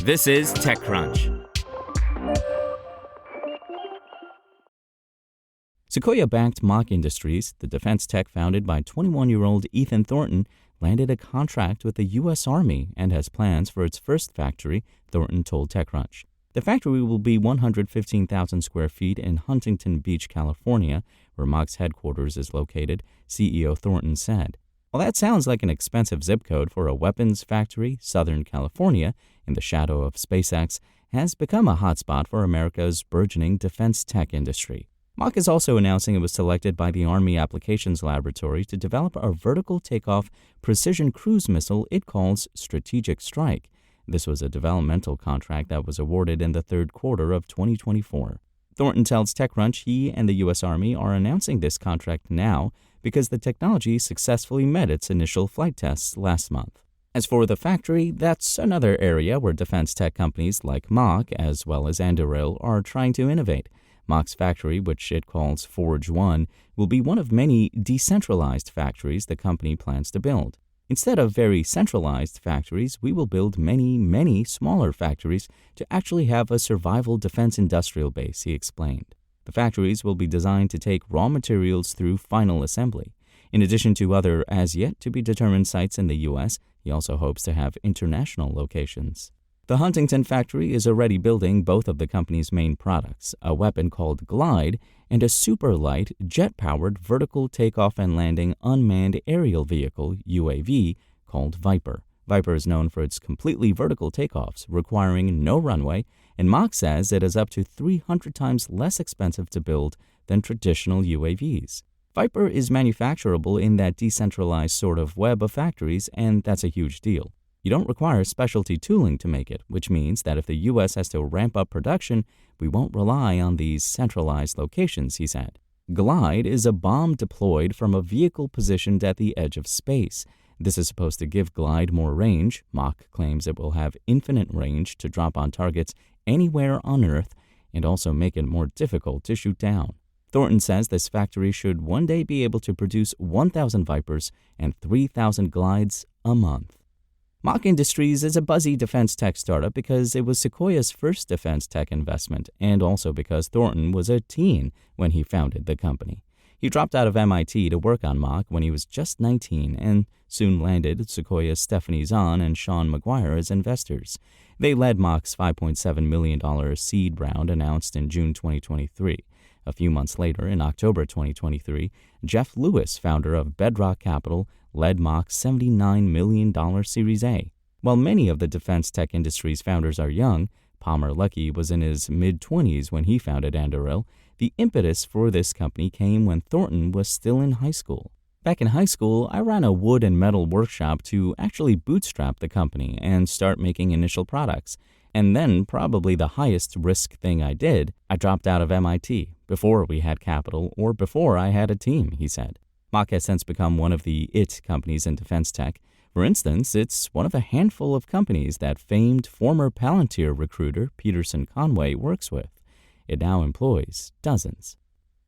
This is TechCrunch. Sequoia-backed Mach Industries, the defense tech founded by 21-year-old Ethan Thornton, landed a contract with the U.S. Army and has plans for its first factory, Thornton told TechCrunch. The factory will be 115,000 square feet in Huntington Beach, California, where Mach's headquarters is located, CEO Thornton said. While that sounds like an expensive zip code for a weapons factory, Southern California, in the shadow of SpaceX, has become a hotspot for America's burgeoning defense tech industry. Mach is also announcing it was selected by the Army Applications Laboratory to develop a vertical takeoff precision cruise missile it calls Strategic Strike. This was a developmental contract that was awarded in the third quarter of 2024. Thornton tells TechCrunch he and the U.S. Army are announcing this contract now because the technology successfully met its initial flight tests last month. As for the factory, that's another area where defense tech companies like Mach, as well as Anduril, are trying to innovate. Mach's factory, which it calls Forge 1, will be one of many decentralized factories the company plans to build. Instead of very centralized factories, we will build many smaller factories to actually have a survival defense industrial base, he explained. The factories will be designed to take raw materials through final assembly. In addition to other as-yet-to-be-determined sites in the U.S., he also hopes to have international locations. The Huntington factory is already building both of the company's main products, a weapon called Glide and a super-light, jet-powered vertical takeoff and landing unmanned aerial vehicle, UAV, called Viper. Viper is known for its completely vertical takeoffs, requiring no runway, and Mach says it is up to 300 times less expensive to build than traditional UAVs. Viper is manufacturable in that decentralized sort of web of factories, and that's a huge deal. You don't require specialty tooling to make it, which means that if the U.S. has to ramp up production, we won't rely on these centralized locations, he said. Glide is a bomb deployed from a vehicle positioned at the edge of space. This is supposed to give Glide more range. Mach claims it will have infinite range to drop on targets anywhere on Earth and also make it more difficult to shoot down. Thornton says this factory should one day be able to produce 1,000 Vipers and 3,000 Glides a month. Mach Industries is a buzzy defense tech startup because it was Sequoia's first defense tech investment and also because Thornton was a teen when he founded the company. He dropped out of MIT to work on Mach when he was just 19 and soon landed Sequoia's Stephanie Zahn and Sean McGuire as investors. They led Mach's $5.7 million seed round announced in June 2023. A few months later, in October 2023, Jeff Lewis, founder of Bedrock Capital, led Mach's $79 million Series A. While many of the defense tech industry's founders are young, Palmer Luckey was in his mid-20s when he founded Anduril. The impetus for this company came when Thornton was still in high school. Back in high school, I ran a wood and metal workshop to actually bootstrap the company and start making initial products. And then, probably the highest risk thing I did, I dropped out of MIT before we had capital or before I had a team, he said. Mach has since become one of the IT companies in defense tech. For instance, it's one of a handful of companies that famed former Palantir recruiter Peterson Conway works with. It now employs dozens.